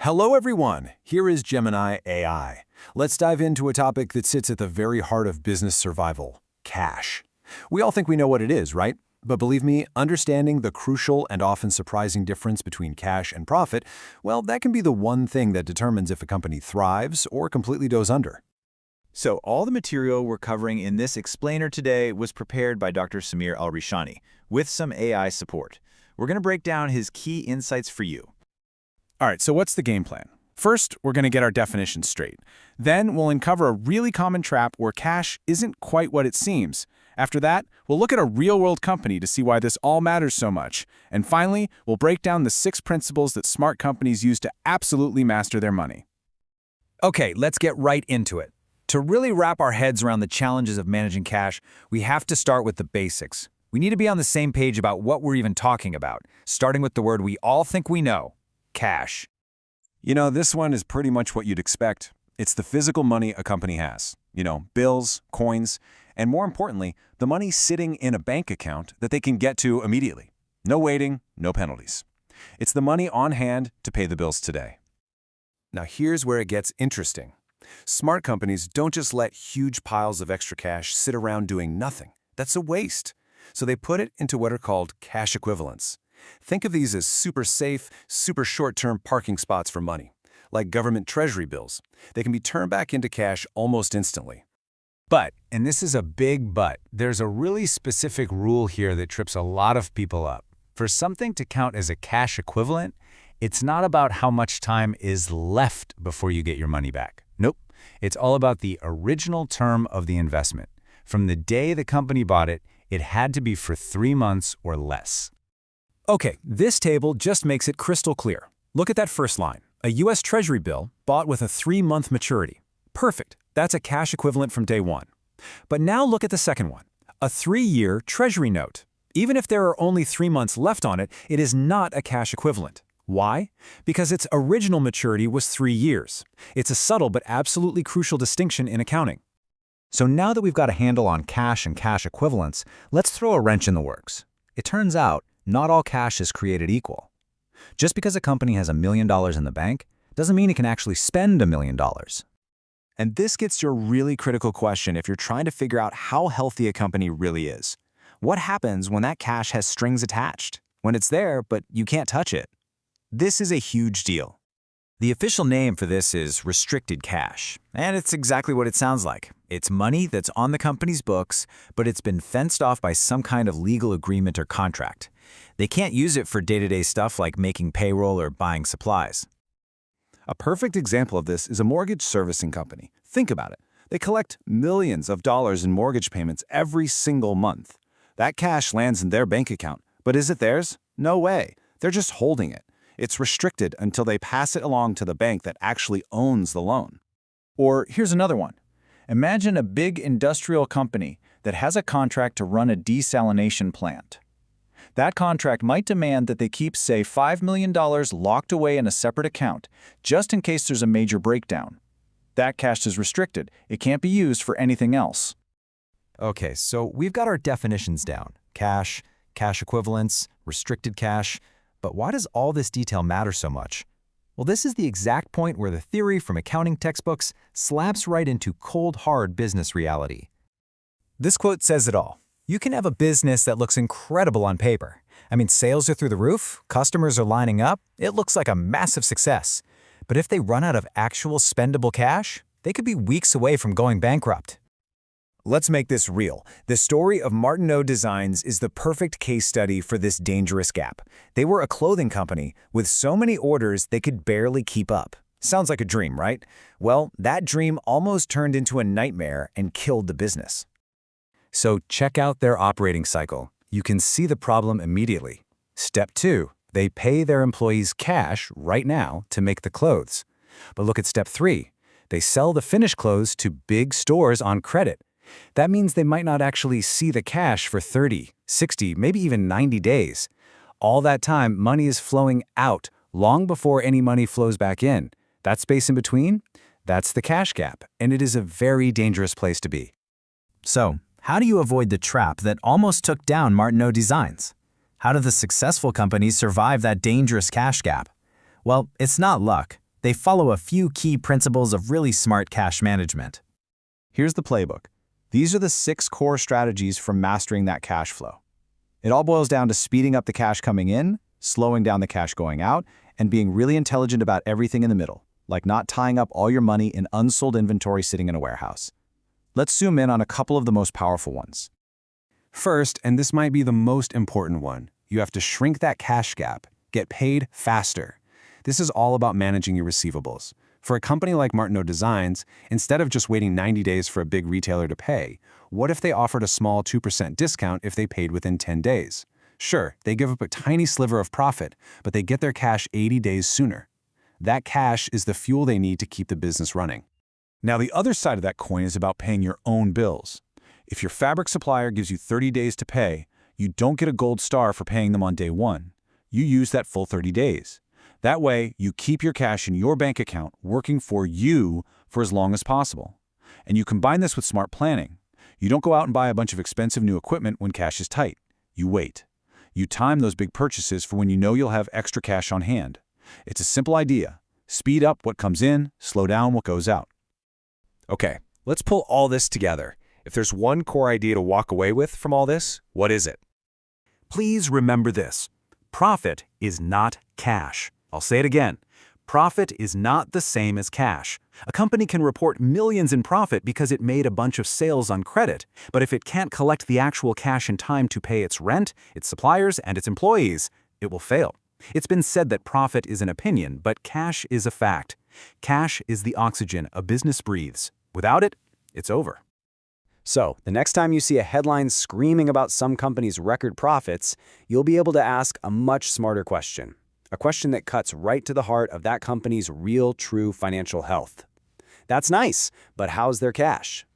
Hello everyone, here is Gemini AI. Let's dive into a topic that sits at the very heart of business survival, cash. We all think we know what it is, right? But believe me, understanding the crucial and often surprising difference between cash and profit, well, that can be the one thing that determines if a company thrives or completely goes under. So all the material we're covering in this explainer today was prepared by Dr. Samir Al-Rishani with some AI support. We're going to break down his key insights for you. All right, so what's the game plan? First, we're going to get our definitions straight. Then we'll uncover a really common trap where cash isn't quite what it seems. After that, we'll look at a real-world company to see why this all matters so much. And finally, we'll break down the 6 principles that smart companies use to absolutely master their money. Okay, let's get right into it. To really wrap our heads around the challenges of managing cash, we have to start with the basics. We need to be on the same page about what we're even talking about, starting with the word we all think we know, cash. You know, this one is pretty much what you'd expect. It's the physical money a company has. Bills, coins, and more importantly, the money sitting in a bank account that they can get to immediately. No waiting, no penalties. It's the money on hand to pay the bills today. Now here's where it gets interesting. Smart companies don't just let huge piles of extra cash sit around doing nothing. That's a waste. So they put it into what are called cash equivalents. Think of these as super safe, super short-term parking spots for money, like government treasury bills. They can be turned back into cash almost instantly. But, and this is a big but, there's a really specific rule here that trips a lot of people up. For something to count as a cash equivalent, it's not about how much time is left before you get your money back. Nope. It's all about the original term of the investment. From the day the company bought it, it had to be for 3 months or less. Okay, this table just makes it crystal clear. Look at that first line. A U.S. Treasury bill bought with a 3-month maturity. Perfect. That's a cash equivalent from day one. But now look at the second one. A 3-year Treasury note. Even if there are only 3 months left on it, it is not a cash equivalent. Why? Because its original maturity was 3 years. It's a subtle but absolutely crucial distinction in accounting. So now that we've got a handle on cash and cash equivalents, let's throw a wrench in the works. It turns out, not all cash is created equal. Just because a company has $1 million in the bank doesn't mean it can actually spend $1 million. And this gets to a really critical question if you're trying to figure out how healthy a company really is. What happens when that cash has strings attached? When it's there, but you can't touch it? This is a huge deal. The official name for this is restricted cash, and it's exactly what it sounds like. It's money that's on the company's books, but it's been fenced off by some kind of legal agreement or contract. They can't use it for day-to-day stuff like making payroll or buying supplies. A perfect example of this is a mortgage servicing company. Think about it. They collect millions of dollars in mortgage payments every single month. That cash lands in their bank account, but is it theirs? No way. They're just holding it. It's restricted until they pass it along to the bank that actually owns the loan. Or here's another one. Imagine a big industrial company that has a contract to run a desalination plant. That contract might demand that they keep, say, $5 million locked away in a separate account, just in case there's a major breakdown. That cash is restricted. It can't be used for anything else. Okay, so we've got our definitions down. Cash, cash equivalents, restricted cash. But why does all this detail matter so much? Well, this is the exact point where the theory from accounting textbooks slaps right into cold, hard business reality. This quote says it all. You can have a business that looks incredible on paper. I mean, sales are through the roof, customers are lining up, it looks like a massive success. But if they run out of actual spendable cash, they could be weeks away from going bankrupt. Let's make this real. The story of Martineau Designs is the perfect case study for this dangerous gap. They were a clothing company with so many orders they could barely keep up. Sounds like a dream, right? Well, that dream almost turned into a nightmare and killed the business. So check out their operating cycle. You can see the problem immediately. Step 2, they pay their employees cash right now to make the clothes. But look at step 3. They sell the finished clothes to big stores on credit. That means they might not actually see the cash for 30, 60, maybe even 90 days. All that time, money is flowing out long before any money flows back in. That space in between, that's the cash gap, and it is a very dangerous place to be. So, how do you avoid the trap that almost took down Martineau Designs? How do the successful companies survive that dangerous cash gap? Well, it's not luck. They follow a few key principles of really smart cash management. Here's the playbook. These are the 6 core strategies for mastering that cash flow. It all boils down to speeding up the cash coming in, slowing down the cash going out, and being really intelligent about everything in the middle, like not tying up all your money in unsold inventory sitting in a warehouse. Let's zoom in on a couple of the most powerful ones. First, and this might be the most important one, you have to shrink that cash gap, get paid faster. This is all about managing your receivables. For a company like Martineau Designs, instead of just waiting 90 days for a big retailer to pay, what if they offered a small 2% discount if they paid within 10 days? Sure, they give up a tiny sliver of profit, but they get their cash 80 days sooner. That cash is the fuel they need to keep the business running. Now, the other side of that coin is about paying your own bills. If your fabric supplier gives you 30 days to pay, you don't get a gold star for paying them on day 1. You use that full 30 days. That way, you keep your cash in your bank account working for you for as long as possible. And you combine this with smart planning. You don't go out and buy a bunch of expensive new equipment when cash is tight. You wait. You time those big purchases for when you know you'll have extra cash on hand. It's a simple idea. Speed up what comes in, slow down what goes out. Okay, let's pull all this together. If there's one core idea to walk away with from all this, what is it? Please remember this. Profit is not cash. I'll say it again. Profit is not the same as cash. A company can report millions in profit because it made a bunch of sales on credit, but if it can't collect the actual cash in time to pay its rent, its suppliers, and its employees, it will fail. It's been said that profit is an opinion, but cash is a fact. Cash is the oxygen a business breathes. Without it, it's over. So, the next time you see a headline screaming about some company's record profits, you'll be able to ask a much smarter question. A question that cuts right to the heart of that company's real, true financial health. That's nice, but how's their cash?